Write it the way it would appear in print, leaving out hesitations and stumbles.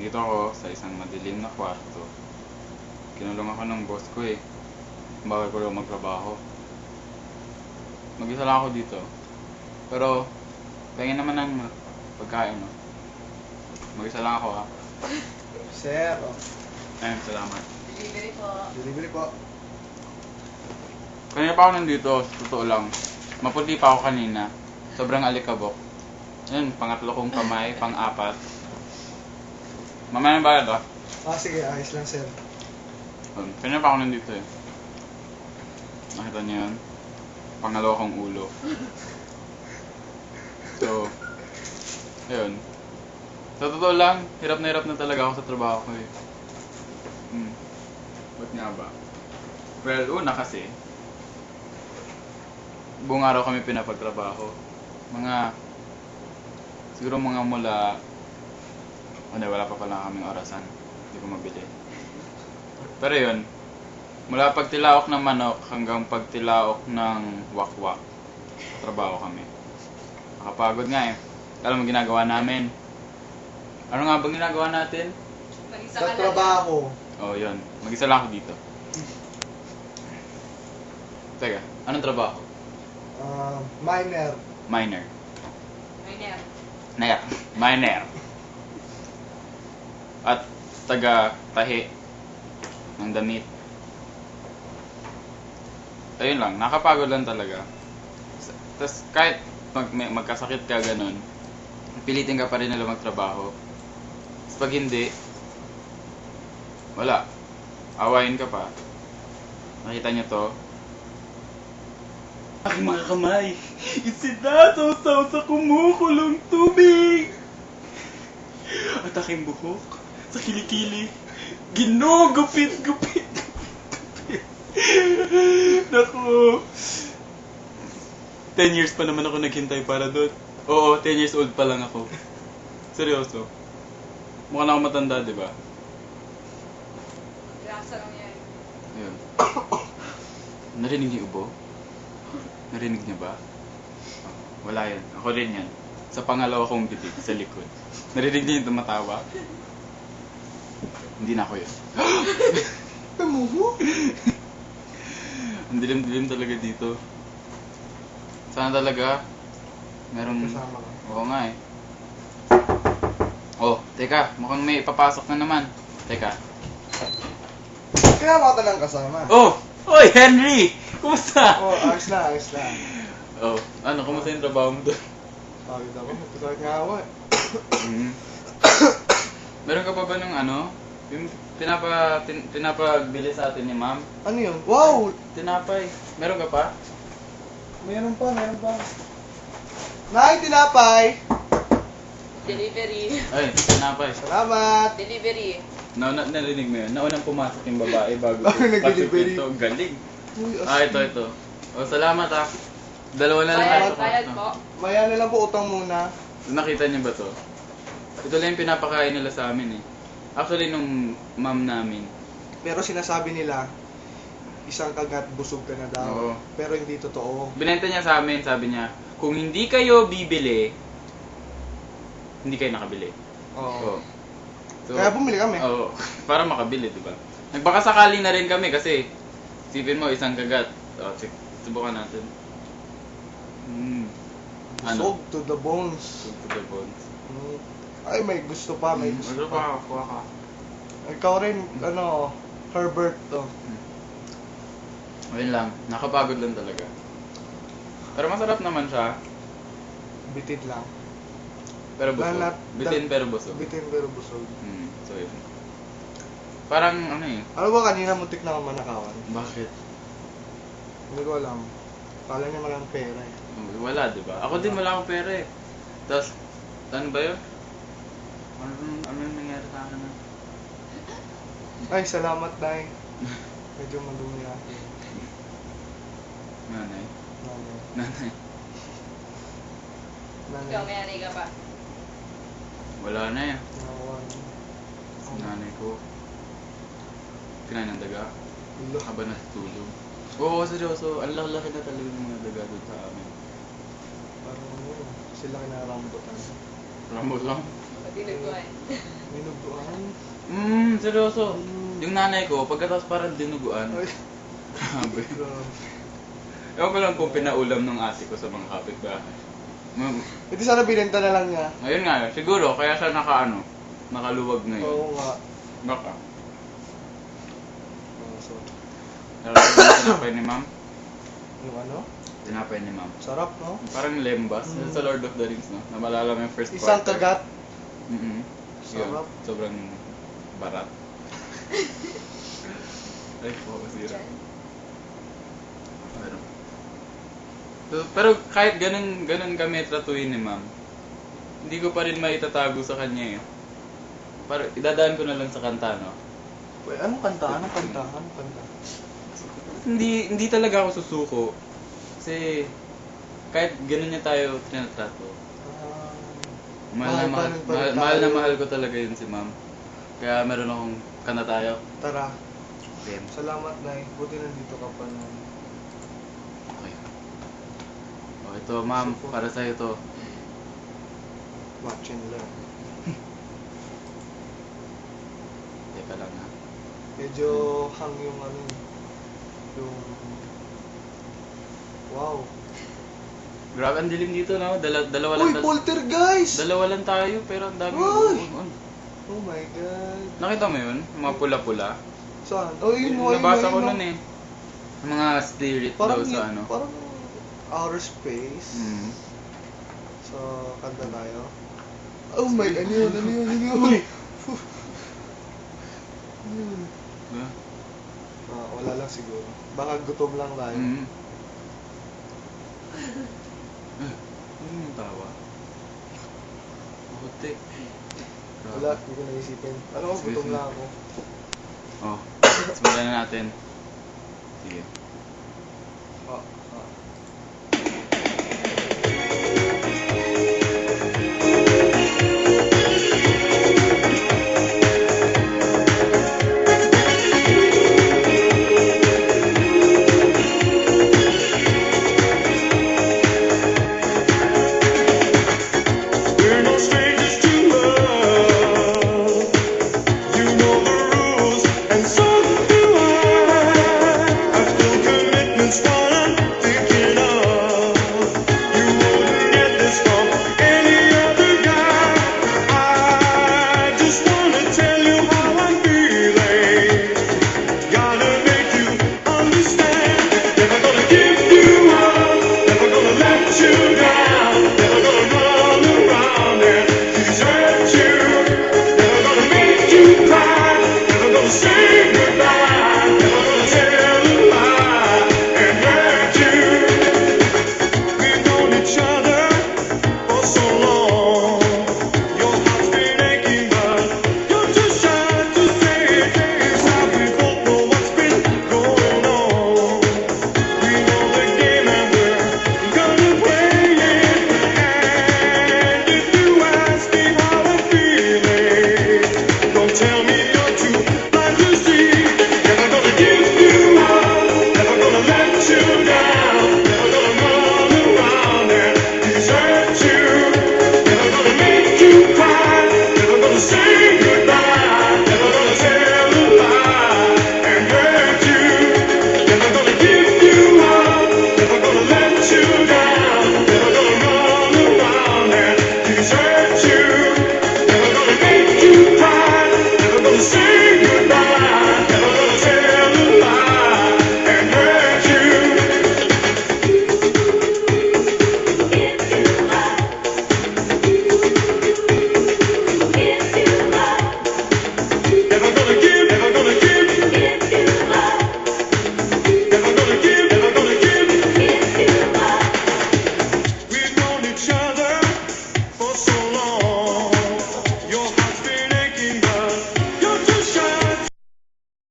Nandito ako sa isang madilim na kwarto. Kinulong ako ng boss ko eh. Bawal ko lang magtrabaho. Mag-isa lang ako dito. Pero, pahingin naman ng pagkain, no? Mag-isa lang ako, ha? Sir, oh. Ayun, salamat. Delivery po. Delivery po. Kanina pa ako nandito, totoo lang. Maputi pa ako kanina. Sobrang alikabok. Yun, pangatlo kong kamay, pang-apat. Mamaya na bayad, ah. Sige, ayos lang, sir. Kanina pa ako nandito eh. Nakita niyo yun? Pangalawa kong ulo. So, ayun. Sa totoo lang, hirap na talaga ako sa trabaho ko eh. Ba't nga ba? Well, una kasi, buong araw kami pinapagtrabaho. Siguro mga mula, wala pa pala kaming orasan. Hindi ko mabili. Pero yun, mula pagtilaok ng manok hanggang pagtilaok ng wakwak, trabaho kami. Nakapagod nga eh. Alam mo ginagawa namin? Ano nga bang ginagawa natin? Mag-isa Sa ka lang. trabaho. Oh, yun. Mag-isa lang ako dito. Teka, anong trabaho? Minor. Miner. Miner. Miner. At taga-tahi ng damit. Ayun lang, nakapagod lang talaga. Tapos kahit magkasakit ka ganun, pilitin ka pa rin nila magtrabaho. Tapos pag hindi, wala. Awayin ka pa. Nakita niyo to? Aking mga kamay, isinataw-saw sa kumukulong tubig. At aking buhok, sa kilikili, ginugupit-gupit. Naku. 10 years pa naman ako naghintay para doon. Oo, 10 years old pa lang ako. Seryoso. Mukha na ako matanda, di ba? Relaxa lang yan. Ayun. Narinig niyo ubo? Narinig niyo ba? Wala yan. Ako rin yan. Sa pangalawa kong bibig, sa likod. Narinig niyo yung tumatawa? Hindi na ako yun. Tumuho? Ang dilim-dilim talaga dito. Sana talaga merong... Kasama ka. Oo nga eh. Oh, teka. Mukhang may ipapasok na naman. Teka. Kaya mo ng kasama. Oh! Oy, Henry! Kumusta? Oh, ayos na, ayos na. Oh, ano? Kumusta yung trabaho mo doon? Pagod ako, magkasakit nga ako eh. Meron ka pa ba ng ano? Yung pinapagbili sa atin ni ma'am? Ano yun? Wow! Tinapay. Meron ka pa? Meron pa, meron pa. Nay, tinapay! Delivery. Ay, tinapay. Salamat! Delivery. Narinig mo yun? Naunang pumasok yung babae bago Ako nag-delivery. ito. Galing. Uy, Ito. Oh, salamat ah. Dalawa na lang Bayad, tayo. bayad po. Maya na lang po utang muna. Nakita niyo ba to? Ito lang yung pinapakain nila sa amin eh. Actually, nung ma'am namin. Pero sinasabi nila, isang kagat busog ka na daw. Oo. Pero hindi totoo. Binenta niya sa amin, sabi niya, kung hindi kayo bibili, hindi kayo nakabili. Oo. So, Kaya bumili kami. Oo, para makabili, di ba? Nagbakasakali na rin kami kasi isipin mo, isang kagat. Subukan natin. Busog to the bones. To the bones. Ay, may gusto pa, may gusto Ano pa. pa, kuha ka. Ikaw rin, Herbert to. Ayun lang, nakapagod lang talaga. Pero masarap naman siya. Bitid lang. Pero busog. Lahat- Bitin pero busog. Bitin pero busog. So yun. Parang ano eh. Ano ba kanina muntik na ako manakawan? Bakit? Hindi ko alam. Kala niya malang pera eh. Wala, di ba? Ako din wala akong pera eh. Tapos, ano ba yun? Ano yung nangyari sa akin na? Ay, salamat, Nay. Medyo madumi ako. Nanay. Nanay. Nanay. Nanay. Ikaw, may anay ka pa. Wala na eh. Nakawan. Sa nanay ko. Kinain ng daga. Ulo. Habang natutulog. Oo, seryoso. Ang laki-laki na talaga ng mga daga doon sa amin. Parang ano, sila kinarambutan. Rambo lang. Dinuguan. Dinuguan. Seryoso. Mm. Yung nanay ko, pagkatapos parang dinuguan. Ay, Grabe. grabe. Ewan ko lang kung pinaulam ng ate ko sa mga kapitbahay. Ito sana binenta na lang niya. Ayun nga, siguro, kaya siya nakaluwag ngayon. Oo nga. Baka. So, Nalala ko yung tinapay ni ma'am. yung ano? Tinapay ni ma'am. Sarap, no? Parang lembas. Yun sa Lord of the Rings, no? Namalala mo yung first Isang part. kagat. Mm-hmm. Sarap. Sobrang barat. Ay, po, masira. Pero kahit ganun kami tratuhin ni ma'am, hindi ko pa rin maitatago sa kanya eh. Para idadaan ko na lang sa kanta, no? Wait, anong kanta? Anong kanta? Anong kanta? Hindi talaga ako susuko. Kasi kahit ganun niya tayo tinatrato. Mahal pa rin tayo. Mahal ko talaga yun si ma'am. Kaya meron akong kanta tayo. Tara. Game. Salamat, Nay. Buti nandito ka pa nun. Okay. Oh, ito ma'am, para sa'yo to. Watch and learn. Teka lang ha. Medyo hang yung ano yung... Wow. Grabe, ang dilim dito, no? Dalawa Uy, lang. poltergeist! Dalawa lang tayo, pero ang dami. Uy! Oh my God. Nakita mo yun? Yung mga pula-pula? Saan? Oh, yun. Nabasa ko nun eh. Yung mga spirit Parang daw sa ano. Parang outer space. Mm. So, kanta tayo. Oh my God, ano yun? Ano yun? Ano yun? Ano yun? Diba? Wala lang siguro. Baka gutom lang tayo. Mm. Ano yung tawa? Putik. Wala, hindi ko naisipin. Ano ko, Sige, gutom sige. lang ako. Oh, simulan na natin. Sige. Oh.